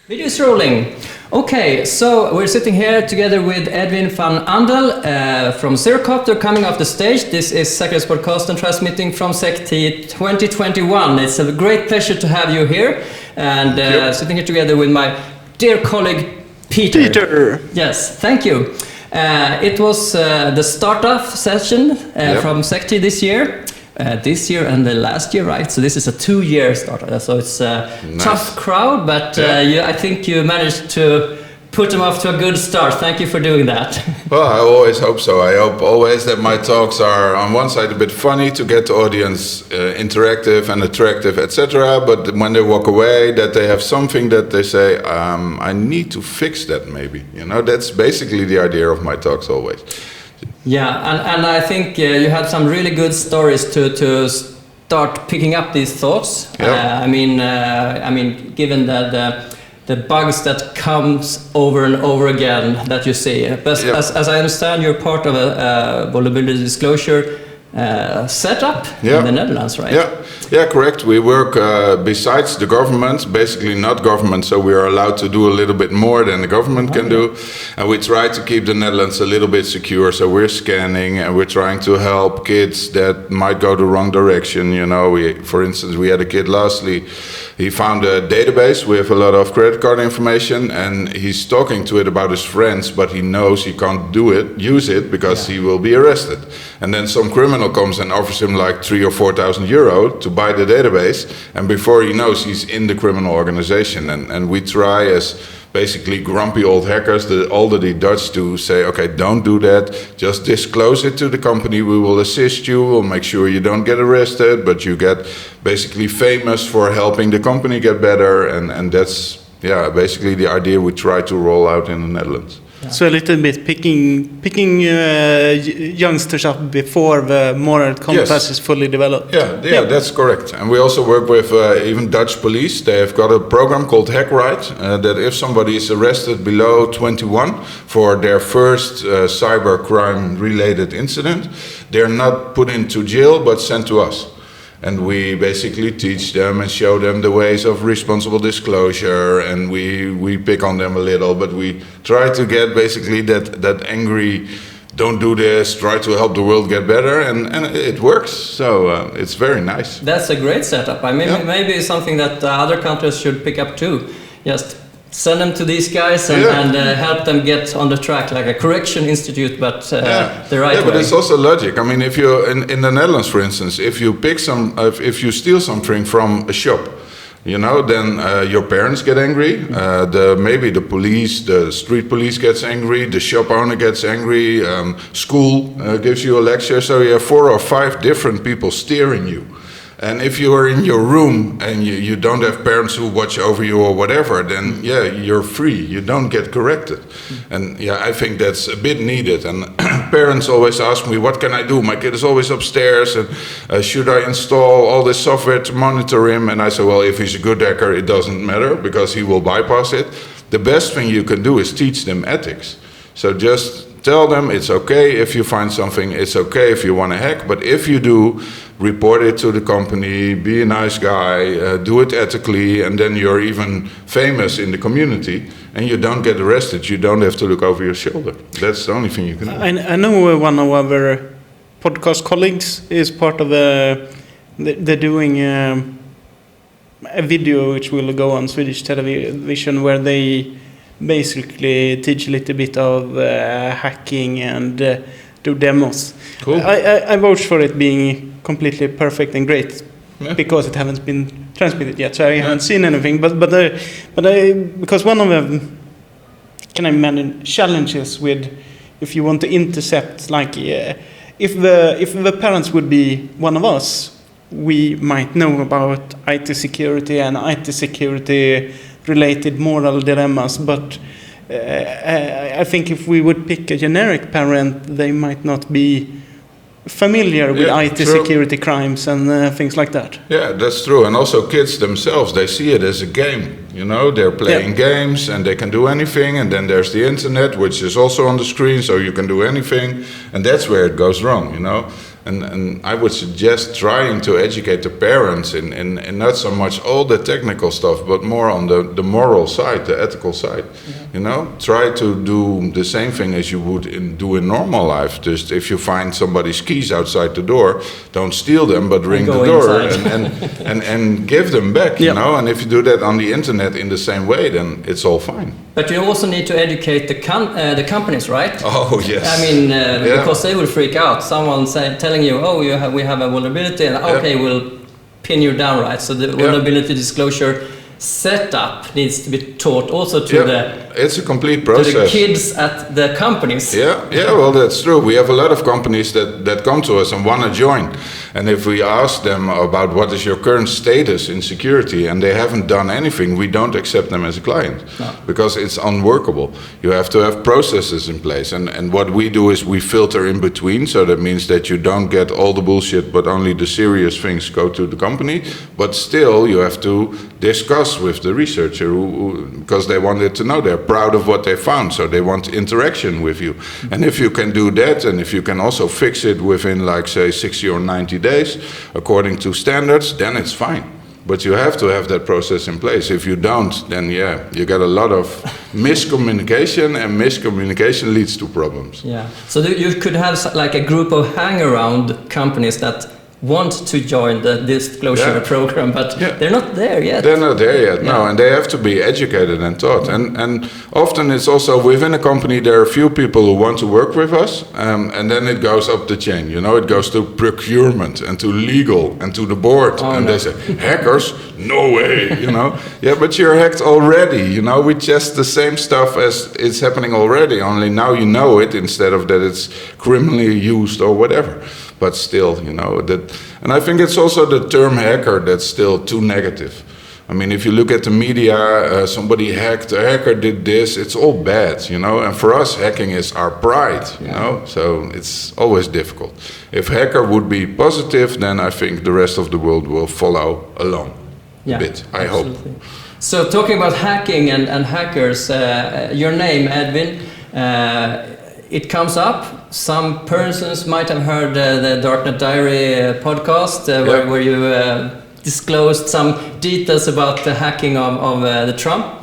Video is rolling. Okay, so we're sitting here together with Edwin van Andel from Zerocopter coming off the stage. This is Säkerhetspodcasten transmitting from SecT 2021. It's a great pleasure to have you here and sitting here together with my dear colleague Peter. Yes, thank you. It was the startup session from SecT this year. This year and the last year, right? So this is a 2-year startup. So it's a tough crowd, but I think you managed to put them off to a good start. Thank you for doing that. Well, I always hope so. I hope always that my talks are on one side a bit funny to get the audience interactive and attractive, etc. But when they walk away, that they have something that they say, I need to fix that maybe. You know, that's basically the idea of my talks always. Yeah, and I think you had some really good stories to start picking up these thoughts. Yep. I mean, given the bugs that comes over and over again that you see. But as I understand, you're part of a vulnerability disclosure setup in the Netherlands, right? Yeah, correct. We work besides the government, basically not government, so we are allowed to do a little bit more than the government can do. And we try to keep the Netherlands a little bit secure, so we're scanning and we're trying to help kids that might go the wrong direction. You know, for instance, we had a kid lastly, he found a database with a lot of credit card information and he's talking to it about his friends, but he knows he can't use it because he will be arrested. And then some criminal comes and offers him like 3,000 or 4,000 euro to buy the database, and before he knows, he's in the criminal organization. And we try as basically grumpy old hackers, the elderly Dutch, to say, okay, don't do that, just disclose it to the company, we will assist you, we'll make sure you don't get arrested, but you get basically famous for helping the company get better, and that's basically the idea we try to roll out in the Netherlands. So a little bit picking youngsters up before the moral compass is fully developed. Yeah, that's correct. And we also work with even Dutch police. They have got a program called Hack Right, that if somebody is arrested below 21 for their first cybercrime related incident, they're not put into jail but sent to us. And we basically teach them and show them the ways of responsible disclosure, and we pick on them a little, but we try to get basically that angry, don't do this, try to help the world get better, and it works. So it's very nice. That's a great setup. I mean, maybe it's something that other countries should pick up too. Just send them to these guys and help them get on the track, like a correction institute, but the right way. Yeah, but it's also logic. I mean, if you in the Netherlands, for instance, if you pick if you steal something from a shop, you know, then your parents get angry. Maybe the police, the street police gets angry. The shop owner gets angry. School gives you a lecture. So you have 4 or 5 different people steering you. And if you are in your room and you don't have parents who watch over you or whatever, then you're free. You don't get corrected. And I think that's a bit needed. And parents always ask me, what can I do? My kid is always upstairs, and should I install all this software to monitor him? And I say, well, if he's a good hacker, it doesn't matter because he will bypass it. The best thing you can do is teach them ethics. So just tell them it's okay if you find something, it's okay if you want to hack, but if you do, report it to the company, be a nice guy, do it ethically, and then you're even famous in the community, and you don't get arrested, you don't have to look over your shoulder. That's the only thing you can do. I know one of our podcast colleagues is part of they're doing a video which will go on Swedish television where they basically teach a little bit of hacking and do demos. Cool. I vouch for it being completely perfect and great because it hasn't been transmitted yet, so I haven't seen anything. But because one of the challenges with if you want to intercept, like if the parents would be one of us, we might know about IT security and IT security related moral dilemmas, but I think if we would pick a generic parent, they might not be familiar with IT security crimes and things like that. Yeah, that's true. And also kids themselves, they see it as a game. You know, they're playing games and they can do anything. And then there's the internet, which is also on the screen, so you can do anything. And that's where it goes wrong, you know. And I would suggest trying to educate the parents in not so much all the technical stuff, but more on the moral side, the ethical side. You know, try to do the same thing as you would do in normal life. Just if you find somebody's keys outside the door, don't steal them, but ring the door and give them back. You know, and if you do that on the internet in the same way, then it's all fine. But you also need to educate the companies, right? Oh yes. I mean, because they will freak out. Someone telling you, "Oh, we have a vulnerability," and okay, we'll pin you down, right? So the vulnerability disclosure setup needs to be taught also to it's a complete process. To the kids at the companies. Well, that's true. We have a lot of companies that come to us and want to join. And if we ask them about what is your current status in security and they haven't done anything, we don't accept them as a client because it's unworkable. You have to have processes in place. And what we do is we filter in between. So that means that you don't get all the bullshit, but only the serious things go to the company. But still, you have to discuss with the researcher because they wanted to know. They're proud of what they found, so they want interaction with you. And if you can do that, and if you can also fix it within, like, say, 60 or 90 days, according to standards, then it's fine. But you have to have that process in place. If you don't, then you get a lot of miscommunication, and miscommunication leads to problems. Yeah. So you could have like a group of hang-around companies that want to join the disclosure program, but they're not there yet. They're not there yet, no, and they have to be educated and taught. And often it's also within a company there are a few people who want to work with us, and then it goes up the chain. You know, it goes to procurement and to legal and to the board, they say, hackers? No way, you know. Yeah, but you're hacked already, you know. We just the same stuff as it's happening already, only now you know it instead of that it's criminally used or whatever. But still, you know, and I think it's also the term hacker that's still too negative. I mean, if you look at the media, somebody hacked, a hacker did this, it's all bad, you know. And for us, hacking is our pride, you know. So it's always difficult. If hacker would be positive, then I think the rest of the world will follow along a bit, I hope. So talking about hacking and hackers, your name, Edwin, it comes up. Some persons might have heard the Darknet Diary podcast where you disclosed some details about the hacking of the Trump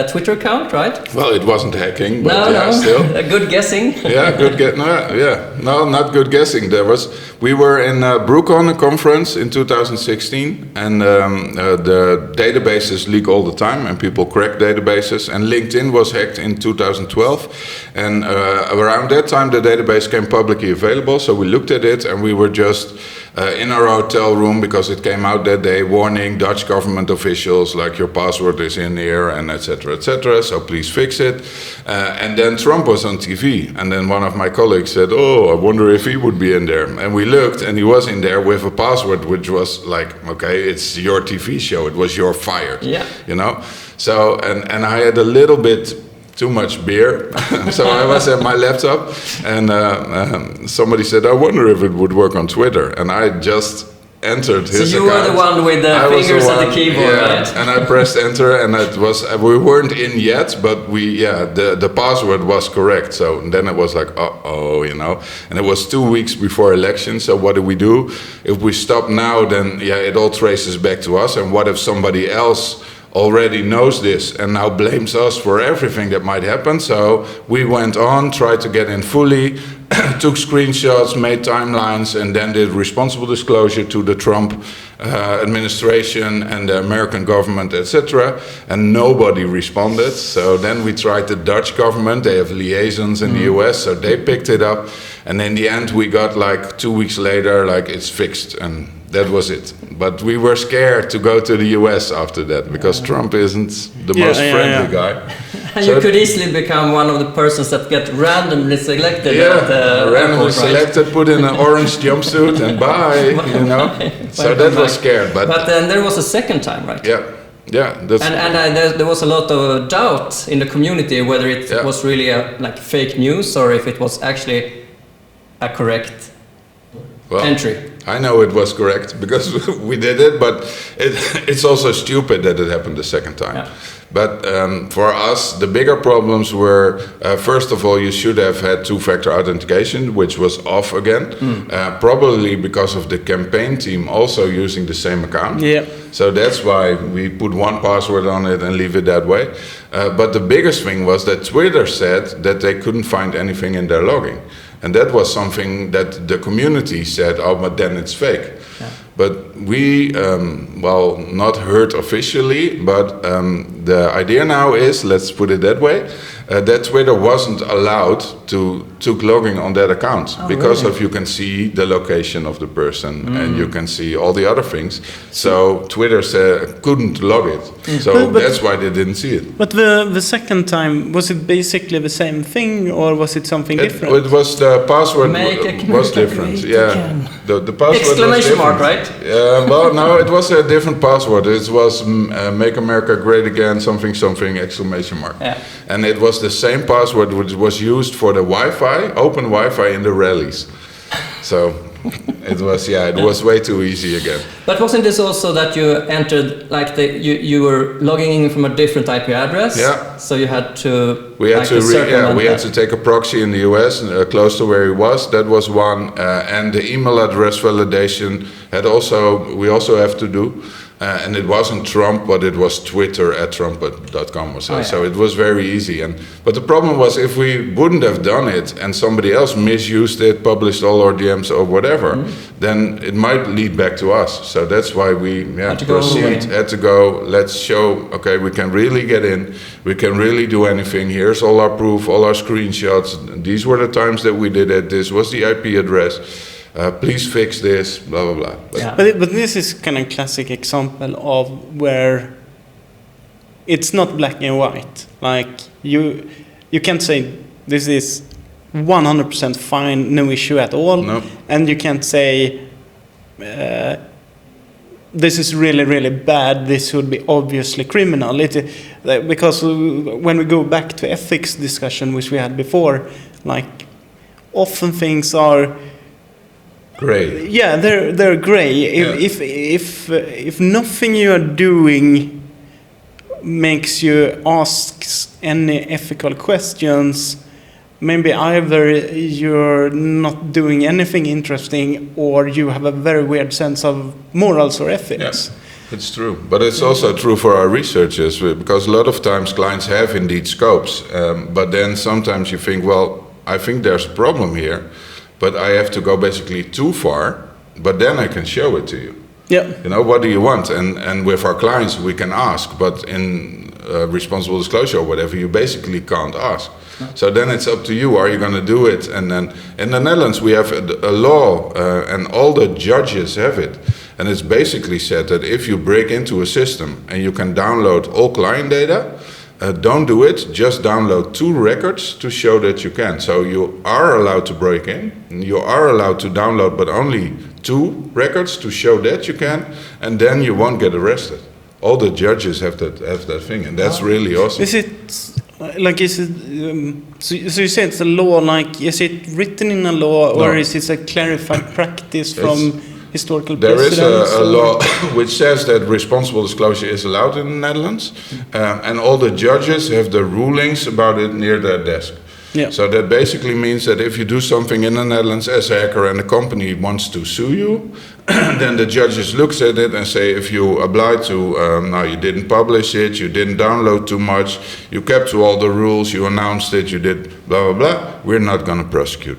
Twitter account, right? Well, it wasn't hacking, but still. Good guessing. No, not good guessing. We were in Brucon, a conference in 2016, and the databases leak all the time, and people crack databases, and LinkedIn was hacked in 2012, and around that time the database came publicly available, so we looked at it, and we were just in our hotel room because it came out that day, warning Dutch government officials, like, your password is in here, and etc., so please fix it. And then Trump was on TV, and then one of my colleagues said, "Oh, I wonder if he would be in there." And we looked, and he was in there with a password which was like, okay, it's your TV show, it was your fired, you know. So and I had a little bit too much beer, so I was at my laptop, and somebody said, "I wonder if it would work on Twitter," and I just entered his account. So you were the one with the fingers at the keyboard, right? And I pressed enter, and it was, we weren't in yet, but the password was correct. So then it was like, uh-oh, you know. And it was 2 weeks before election, so what do? If we stop now, then it all traces back to us. And what if somebody else already knows this and now blames us for everything that might happen? So we went on, tried to get in fully, took screenshots, made timelines, and then did responsible disclosure to the Trump administration and the American government, etc. And nobody responded. So then we tried the Dutch government. They have liaisons in the US, so they picked it up. And in the end, we got, like, 2 weeks later, like, it's fixed, and that was it. But we were scared to go to the US after that, because Trump isn't the most friendly guy. And you could easily become one of the persons that get randomly selected. Randomly selected, put in an orange jumpsuit, and bye, you know. So that was scared. But then there was a second time, right? There was a lot of doubt in the community whether it was really like fake news or if it was actually a correct entry. I know it was correct because we did it, but it's also stupid that it happened the second time. But for us, the bigger problems were, first of all, you should have had two-factor authentication, which was off again, probably because of the campaign team also using the same account. Yeah. So that's why we put one password on it and leave it that way. But the biggest thing was that Twitter said that they couldn't find anything in their logging. And that was something that the community said, oh, but then it's fake. Yeah. But we, not heard officially, but the idea now is, let's put it that way, that Twitter wasn't allowed to took logging on that account because really? of you can see the location of the person and you can see all the other things. So Twitter couldn't log it. So but that's why they didn't see it. But the second time, was it basically the same thing or was it something different? It was the password was different. Yeah, the password exclamation mark, right? Well, no, it was a different password. It was "Make America Great Again," something, exclamation mark. Yeah. And it was the same password which was used for the Wi-Fi, open Wi-Fi in the rallies. So it was way too easy again. But wasn't this also that you entered, like you were logging in from a different IP address? Yeah. So you had to. We had to take a proxy in the US close to where he was. That was one, and the email address validation we also have to do. And it wasn't Trump, but it was Twitter @trump.com or so. So it was very easy. But the problem was, if we wouldn't have done it and somebody else misused it, published all our DMs or whatever, then it might lead back to us. So that's why we had to go. Let's show, okay, we can really get in. We can really do anything. Here's all our proof, all our screenshots. These were the times that we did it. This was the IP address. Please fix this, blah, blah, blah. But this is kind of classic example of where it's not black and white. Like, you can't say this is 100% fine, no issue at all. No. And you can't say this is really, really bad, this would be obviously criminal. Because when we go back to ethics discussion, which we had before, like, often things are gray. Yeah, they're gray. If nothing you are doing makes you ask any ethical questions, maybe either you're not doing anything interesting or you have a very weird sense of morals or ethics. Yeah. It's true, but it's also true for our researchers, because a lot of times clients have indeed scopes, but then sometimes you think, well, I think there's a problem here. But I have to go basically too far, but then I can show it to you. Yeah. You know, what do you want? And with our clients, we can ask, but in responsible disclosure or whatever, you basically can't ask. No. So then it's up to you. Are you going to do it? And then in the Netherlands, we have a law, and all the judges have it. And it's basically said that if you break into a system and you can download all client data, don't do it, just download 2 records to show that you can. So you are allowed to break in, you are allowed to download, but only 2 records to show that you can, and then you won't get arrested. All the judges have that thing, and that's really awesome. So you say it's a law, like, is it written in a law, or is it a clarified practice from historical precedents? There is a law which says that responsible disclosure is allowed in the Netherlands, and all the judges have the rulings about it near their desk. Yeah. So that basically means that if you do something in the Netherlands as a hacker and the company wants to sue you, then the judges looks at it and say, if you apply to, you didn't publish it, you didn't download too much, you kept to all the rules, you announced it, you did blah, blah, blah, we're not going to prosecute.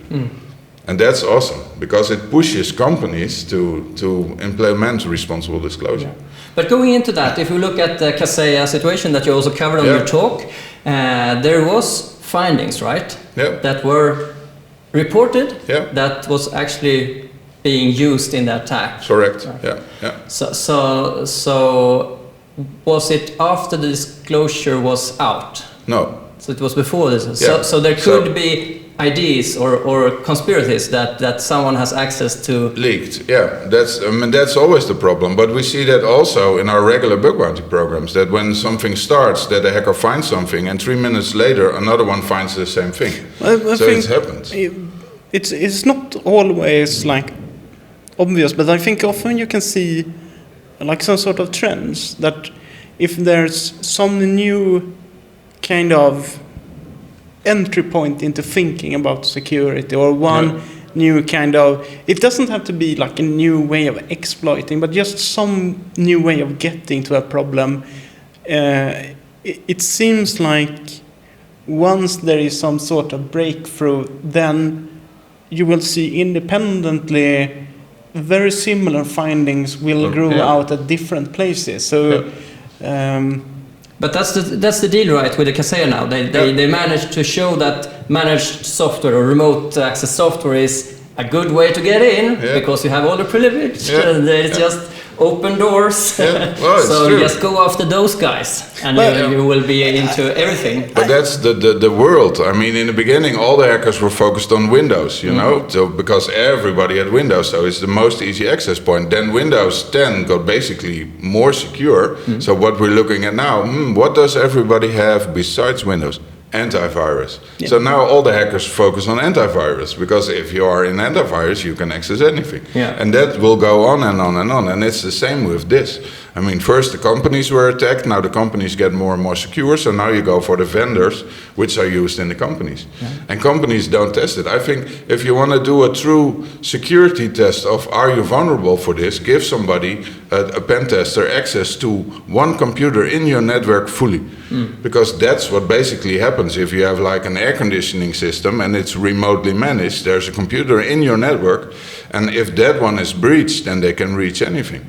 And that's awesome, because it pushes companies to implement responsible disclosure. Yeah. But going into that, if we look at the Kaseya situation that you also covered on your talk, there was findings, right? Yeah. That were reported, that was actually being used in the attack. Correct, right. yeah. So was it after the disclosure was out? No. So it was before this. Yeah. So there could be ideas or conspiracies that someone has access to. Leaked, yeah. That's always the problem. But we see that also in our regular bug bounty programs, that when something starts, that a hacker finds something, and 3 minutes later, another one finds the same thing. I think it's happened. It's not always like obvious, but I think often you can see like some sort of trends that if there's some new kind of entry point into thinking about security, or one new kind of, it doesn't have to be like a new way of exploiting, but just some new way of getting to a problem. It seems like once there is some sort of breakthrough, then you will see independently very similar findings will grow out at different places. So but that's the deal, right, with the Kaseya now. They managed to show that managed software or remote access software is a good way to get in, because you have all the privilege. It's just open doors. Well, so true. Just go after those guys, and you will be into everything. But that's the world. I mean, in the beginning, all the hackers were focused on Windows, you know, so because everybody had Windows, so it's the most easy access point. Then Windows 10 got basically more secure. So what we're looking at now, what does everybody have besides Windows? Antivirus. So now all the hackers focus on antivirus, because if you are in antivirus, you can access anything. And that will go on and on and on. And it's the same with this. I mean, first the companies were attacked. Now the companies get more and more secure. So now you go for the vendors, which are used in the companies. And companies don't test it. I think if you want to do a true security test of are you vulnerable for this, give somebody, a pen tester, access to one computer in your network fully. Because that's what basically happens. If you have like an air conditioning system and it's remotely managed, there's a computer in your network, and if that one is breached, then they can reach anything.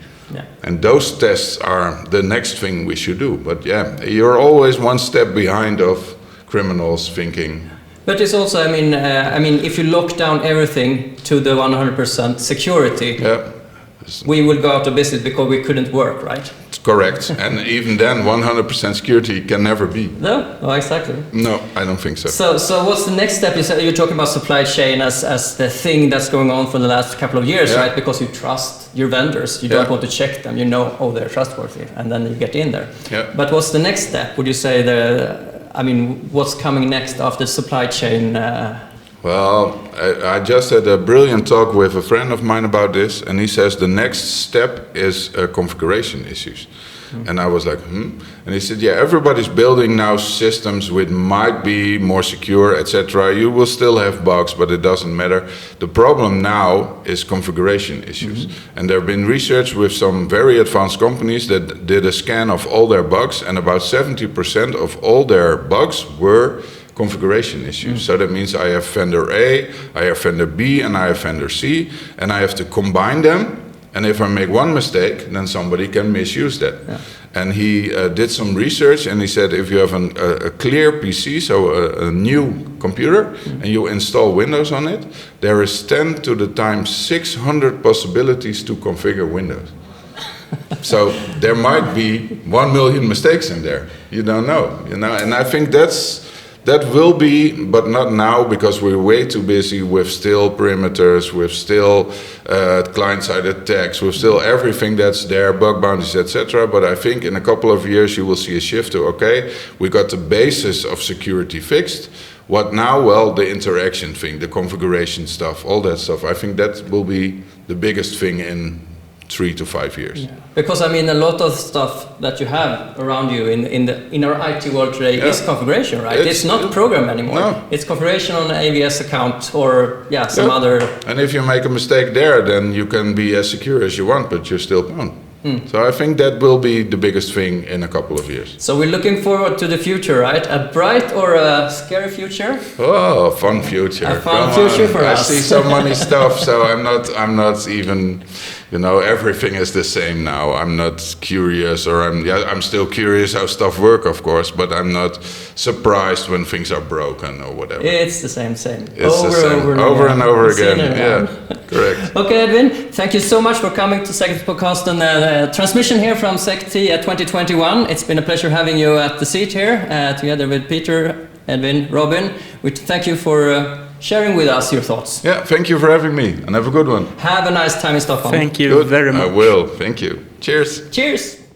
And those tests are the next thing we should do. But you're always one step behind of criminals thinking. But it's also, I mean, if you lock down everything to the 100% security, we will go out of business because we couldn't work, right? Correct. And even then, 100% security can never be. No, exactly. No, I don't think so. So what's the next step? You're talking about supply chain as the thing that's going on for the last couple of years, right? Because you trust your vendors. You don't want to check them. You know, they're trustworthy. And then you get in there. But what's the next step? Would you say what's coming next after supply chain? Well, I just had a brilliant talk with a friend of mine about this, and he says the next step is configuration issues. And I was like, And he said, everybody's building now systems which might be more secure, etc. You will still have bugs, but it doesn't matter. The problem now is configuration issues. And there have been research with some very advanced companies that did a scan of all their bugs, and about 70% of all their bugs were configuration issues. So that means I have vendor A, I have vendor B, and I have vendor C, and I have to combine them. And if I make one mistake, then somebody can misuse that. And he did some research, and he said if you have a clear PC, so a new computer, and you install Windows on it, there is 10 to the times 600 possibilities to configure Windows. So there might be 1 million mistakes in there. You don't know, and I think that will be, but not now, because we're way too busy with still perimeters, with still client-side attacks, with still everything that's there, bug bounties, etc. But I think in a couple of years you will see a shift to, we got the basis of security fixed. What now? Well, the interaction thing, the configuration stuff, all that stuff. I think that will be the biggest thing in 3 to 5 years. Because a lot of stuff that you have around you in our IT world today is configuration, right? It's not program anymore. No. It's configuration on an AWS account or some other. And if you make a mistake there, then you can be as secure as you want, but you're still bound. So I think that will be the biggest thing in a couple of years. So we're looking forward to the future, right? A bright or a scary future? Oh, fun future. A fun future for us. I see so many stuff, so I'm not even, everything is the same now. I'm not curious, or I'm still curious how stuff work, of course, but I'm not surprised when things are broken or whatever. It's the same. It's over and over again. Yeah, correct. Okay, Edwin, thank you so much for coming to Säkerhetspodcasten transmission here from SecT at 2021. It's been a pleasure having you at the seat here, together with Peter, Edwin, Robin. We thank you for sharing with us your thoughts. Yeah, thank you for having me, and have a good one. Have a nice time in Stockholm. Thank you very much. I will. Thank you. Cheers. Cheers.